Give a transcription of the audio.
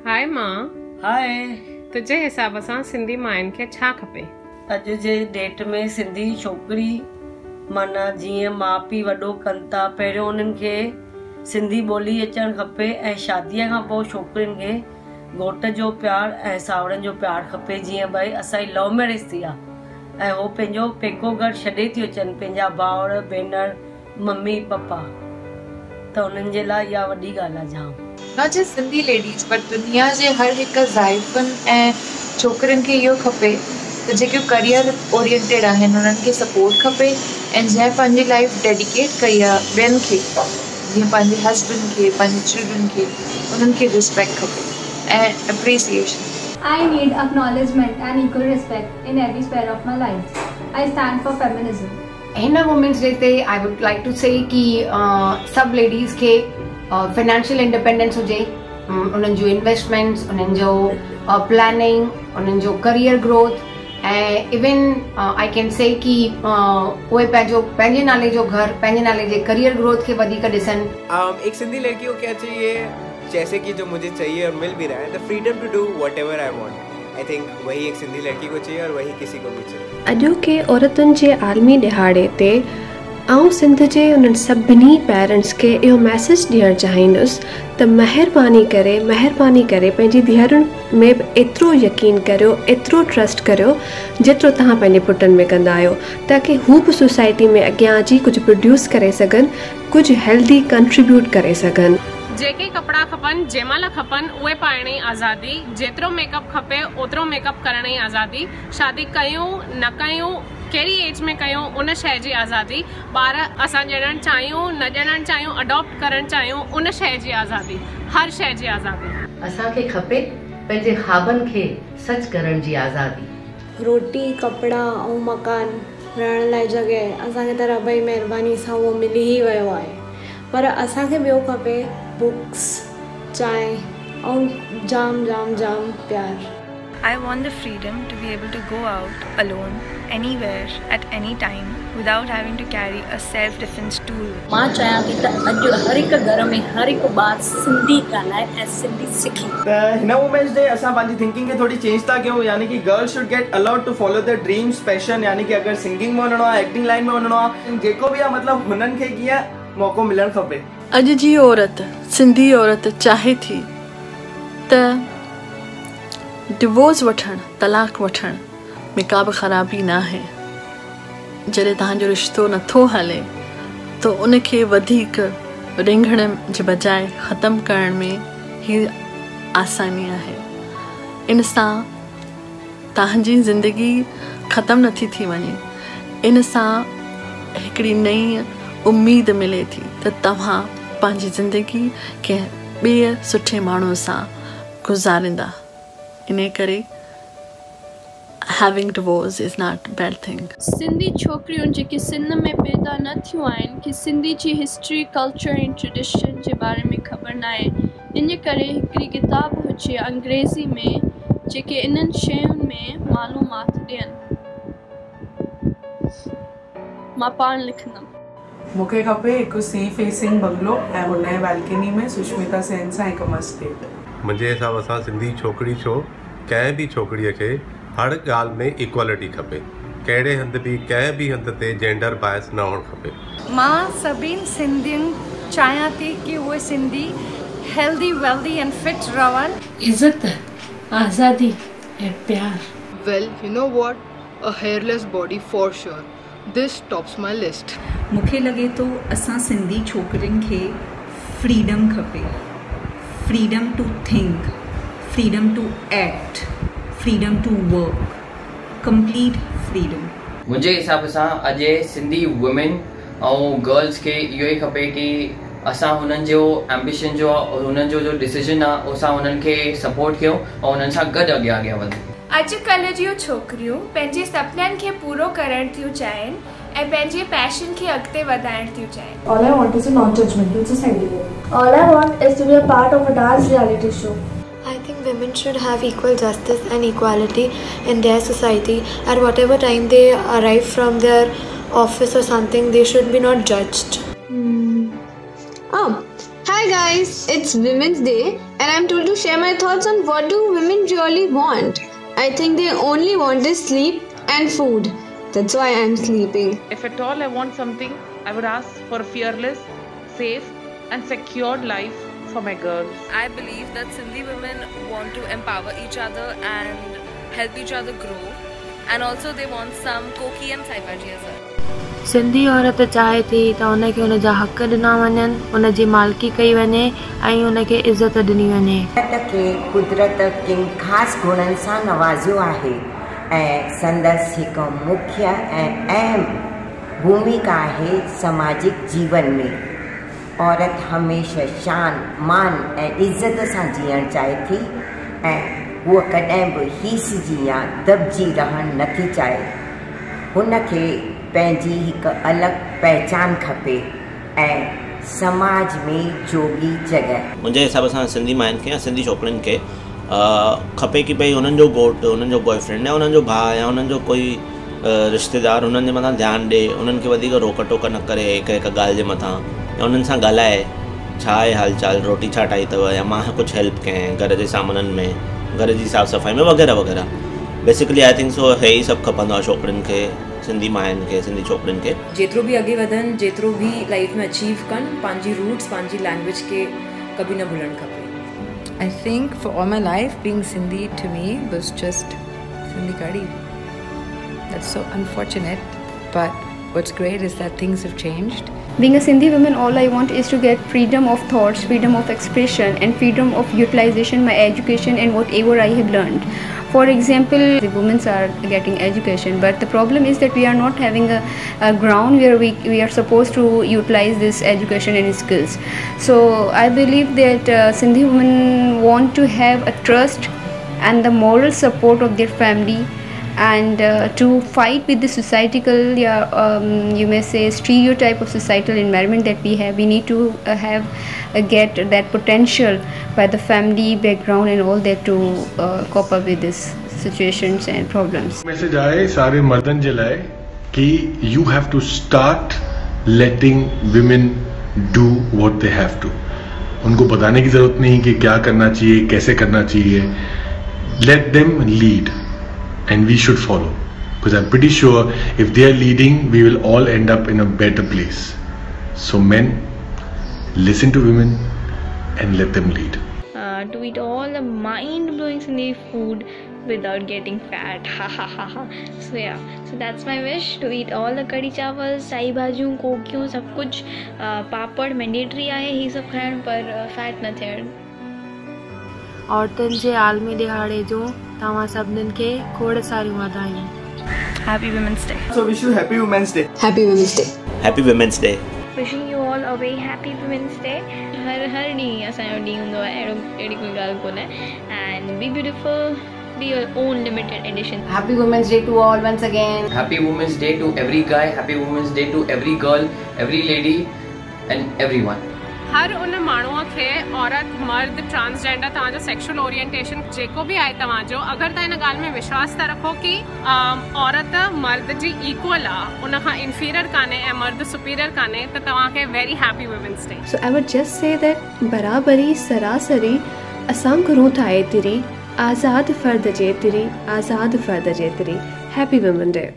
हाय मां। हाय। तुझे हिसाब सां सिंधी मायुनि खे छा खपे? अॼु जे डेट में सिंधी छोकिरी माना जीअं माउ पीउ वॾो कनि था, पहिरियों उन्हनि खे सिंधी ॿोली अचणु खपे ऐं शादीअ खां पोइ छोकिरियुनि खे घोट जो प्यार ऐं सावरनि जो प्यार खपे। जीअं भई असांजी लव मैरिज थी आहे ऐं हो पंहिंजो पेको घर छॾे थी अचनि, पंहिंजा भाउर भेनर मम्मी पप्पा, त उन्हनि जे लाइ इहा वॾी ॻाल्हि आहे जाम। न जे सिंधी लेडीज़ पर दुनिया जे हर हिकु ज़ाइफ़ुनि ऐं छोकिरियुनि खे इहो खपे त जेके करियर ओरिएंटेड आहिनि उन्हनि खे सपोर्ट खपे ऐं जंहिं पंहिंजी लाइफ डेडिकेट कई आहे ॿियनि खे, जीअं पंहिंजे हस्बैंड खे, पंहिंजे चिल्ड्रन खे, उन्हनि खे रिस्पेक्ट खपे ऐं appreciation. I need acknowledgement and equal respect in every sphere of my life. I stand for feminism. हिन वुमेंस डे ते आई वुड लाइक टू से कि सब लेडीज़ खे फाइनेंशियल इंडिपेंडेंस हुजे, उन्हनि जो इन्वेस्टमेंट्स, उन्हनि जो प्लानिंग, उन्हनि जो करियर ग्रोथ ऐं इवन आई कैन से कि उहे पंहिंजे नाले जो घर, पंहिंजे नाले जे करियर ग्रोथ खे वधीक ॾिसनि। एक सिंधी लड़की को क्या चाहिए, जैसे कि जो मुझे चाहिए और मिल भी रहा है, the freedom to do whatever I want. I think वही एक सिंधी लड़की को चाहिए और वही किसी को भी चाहिए। अॼोके औरतुनि जे आलमी ॾिहाड़े ते आउं सिंध जे उन्हनि सभिनी पेरेंट्स खे इहो मैसेज ॾियणु चाहींदुसि त महिरबानी करे पंहिंजी धीअरुनि में बि एतिरो यकीन करियो, एतिरो ट्रस्ट करियो जेतिरो तव्हां पंहिंजे पुटनि में कंदा आहियो, ताकी हू बि सोसाइटी में अॻियां अची कुझु प्रोड्यूस करे सघनि, कुझु हेल्दी कंट्रीब्यूट करे सघनि। जेके कपड़ा खपनि जंहिं महिल खपनि उहे पाइण जी आज़ादी, जेतिरो मेकअप खपे ओतिरो मेकअप करण जी आज़ादी, शादी कयूं न कयूं, कहिड़ी एज में कयूं उन शइ जी आज़ादी, ॿार असां ॼणणु चाहियूं न ॼणणु चाहियूं, अडॉप्ट करणु चाहियूं उन शइ जी आज़ादी, हर शइ जी आज़ादी। असांखे खपे पंहिंजे ख़्वाबनि खे सच करण जी आज़ादी। रोटी, कपिड़ा ऐं मकान, रहण लाइ जॻह असांखे त रब जी महिरबानी सां उहो मिली ई वियो आहे, पर असांखे ॿियो खपे बुक्स, चांहि ऐं जाम जाम जाम प्यार। I want the freedom to be able to go out alone, anywhere, at any time, without having to carry a self-defense tool. मां चाहियां थी त अॼु हर हिकु घर में हर हिकु ॿार सिंधी ॻाल्हाए ऐं सिंधी सिखे। त हिन वुमेंस डे असां पंहिंजी थिंकिंग खे थोड़ी चेंज था कयूं, यानी कि girls should get allowed to follow the dreams passion, यानी कि अगरि सिंगिंग में वञणो आहे, एक्टिंग लाइन में वञणो आहे, जेको बि आहे मतिलबु हुननि खे कीअं मौक़ो मिलणु खपे। अॼु जी औरत, सिंधी औरत चाहे थी त डिवोर्स वठणु, तलाक वठणु में का बि ख़राबी न आहे। जॾहिं तव्हांजो रिश्तो नथो हले त उनखे वधीक रिंगण जे बजाए ख़तमु करण में ही आसानी आहे। इन सां तव्हांजी ज़िंदगी ख़तमु नथी थी वञे, इन सां हिकिड़ी नई उम्मीद मिले थी त तव्हां पंहिंजी ज़िंदगी कंहिं ॿिए सुठे माण्हू सां गुज़ारींदा। इन करे having divorce is not a bad thing. Sindhi छोकिरियूं जेके सिंध में पैदा न थियूं आहिनि कि सिंधी जी हिस्ट्री, कल्चर ऐं ट्रेडिशन जे बारे में ख़बर न आहे, इन करे हिकिड़ी किताब हुजे अंग्रेज़ी में जेके इन्हनि शयुनि में मालूमात ॾियनि। मां पाण लिखंदमि। मूंखे खपे हिकु सी फेसिंग बंगलो ऐं हुन जे बालकनी में सुष्मिता सेन सां हिकु मस्त डेट। मुंहिंजे हिसाब सां सिंधी छोकिरी छो कंहिं बि छोकिरीअ खे हर ॻाल्हि में इक्वालिटी खपे, कहिड़े हंधि बि कंहिं बि हंधि ते जेंडर बायस न हुअणु खपे। मां सभिनि सिंधियुनि चाहियां थी कि उहे Sindhi healthy, wealthy and fit रहनि। इज़त, आज़ादी ऐं प्यार। Well, you know what? A hairless body for sure. This tops my list. मूंखे लॻे थो असां सिंधी छोकिरियुनि खे फ्रीडम खपे, freedom to think, freedom to act, freedom to work, complete freedom. मुंहिंजे हिसाब सां अॼु सिंधी वुमेन ऐं गर्ल्स खे इहो ई खपे कि असां हुननि जो एम्बिशन जो हुननि जो डिसीजन आहे असां हुननि खे सपोर्ट कयूं ऐं हुननि सां गॾु अॻियां वधूं। अॼुकल्ह जूं छोकिरियूं पंहिंजे सपननि खे पूरो करणु थियूं चाहिनि ऐं पंहिंजे पैशन खे अॻिते वधाइणु थियूं चाहिनि। All I want is a non-judgmental society. All I want is to be a part of a dance reality show. I think women should have equal justice and equality in their society. At whatever time they arrive from their office or something, they should be not judged. Hi guys, it's Women's Day and I'm told to share my thoughts on what do women really want. I think they only want is sleep and food. That's why I'm sleeping. If at all I want something, I would ask for a fearless, safe and secured life for my girls. I believe that Sindhi women want to empower each other and help each other grow, and also they want some Koki and Saibaji as well. Sindhi औरत चाहे थी त उनखे उनजा हक़ ॾिना वञनि, उनजी मालिकी कई वञे ऐं उनखे इज़त ॾिनी वञे। औरत खे कुदरत किन ख़ासि गुणनि सां नवाज़ियो आहे ऐं संदसि हिकु मुख्य ऐं अहम भूमिका आहे सामाजिक जीवन में। औरत हमेशह शान मान ऐं इज़त सां जीअण चाहे थी ऐं उहा कॾहिं बि हीसिजी या दॿिजी रहणु नथी चाहे। हुनखे पंहिंजी हिकु अलॻि पहचान खपे ऐं समाज में जोगी जॻह। मुंहिंजे हिसाब सां सिंधी माइयुनि खे या सिंधी छोकिरियुनि खे खपे कि भई हुननि जो घोटु, हुननि जो बॉयफ्रेंड या हुननि जो भाउ या हुननि जो कोई रिश्तेदार हुननि जे मथां ध्यानु ॾिए, हुननि खे वधीक रोक टोक न करे हिकु हिकु ॻाल्हि जे मथां, या हुननि सां ॻाल्हाए छा आहे हाल चाल, रोटी छा ठाही अथव, या मां कुझु हेल्प कयां घर जे सामाननि में, घर जी साफ़ सफ़ाई में वग़ैरह वग़ैरह। बेसिकली आई थिंक सो हे ई सभु खपंदो आहे छोकिरियुनि खे, सिंधी माइयुनि खे, सिंधी छोकिरियुनि खे। जेतिरो बि अॻे वधनि, जेतिरो बि लाइफ में अचीव कनि, पंहिंजी रूट्स, पंहिंजी लैंग्वेज खे कभी न भुलणु खपे। I think for all my life being Sindhi to me was just Sindhi Kadi. That's so unfortunate, but what's great is that things have changed. Being a Sindhi woman, all I want is to get freedom of thoughts, freedom of expression and freedom of utilization my education and whatever I have learned. For example, the women are getting education, but the problem is that we are not having a ground where we are supposed to utilize this education and skills. So I believe that Sindhi women want to have a trust and the moral support of their family, and to fight with the societal, you may say, stereotype of societal environment that we have. We need to get that potential by the family background and all that to cope up with these situations and problems. Message आए सारे मर्दन जे लाए कि you have to start letting women do what they have to. उनको बताने की जरूरत नहीं कि क्या करना चाहिए, कैसे करना चाहिए. Let them lead. And we should follow, because I'm pretty sure if they are leading, we will all end up in a better place. So men, listen to women and let them lead. To eat all the mind-blowing Sindhi food without getting fat. So yeah, so that's my wish, to eat all the कड़ी चावल, साई भाजियूं, कोकियूं, सब कुछ, पापड़ mandatory आहे ही सब खाइण, पर फैट न थियण। औरतुनि जे आलमी दिहाड़े जो तव्हां सभिनीनि खे खोड़ सारियूं वाधायूं। Happy Women's Day. So wish you Happy Women's Day. Happy Women's Day. Happy Women's Day. Wishing you all a very happy Women's Day. हर ॾींहुं असांजो ॾींहुं हूंदो आहे, अहिड़ी कोई ॻाल्हि कोन्हे। And be beautiful, be your own limited edition. Happy Women's Day to all once again. Happy Women's Day to every guy. Happy Women's Day to every girl, every lady and everyone. हर उन माण्हूअ खे, औरत, मर्द, transgender, तव्हांजो sexual orientation जेको बि आहे तव्हांजो, अगरि तव्हां हिन ॻाल्हि में विश्वास था रखो कि औरत मर्द जी इक्वल आहे, उन खां इंफीरियर कान्हे ऐं मर्द सुपीरियर कान्हे, त तव्हांखे very happy women's day. So I would just say that बराबरी सरासरी असां घुरूं था एतिरी, आज़ाद फ़र्द जेतिरी, आज़ाद फ़र्द जेतिरी। Happy women day.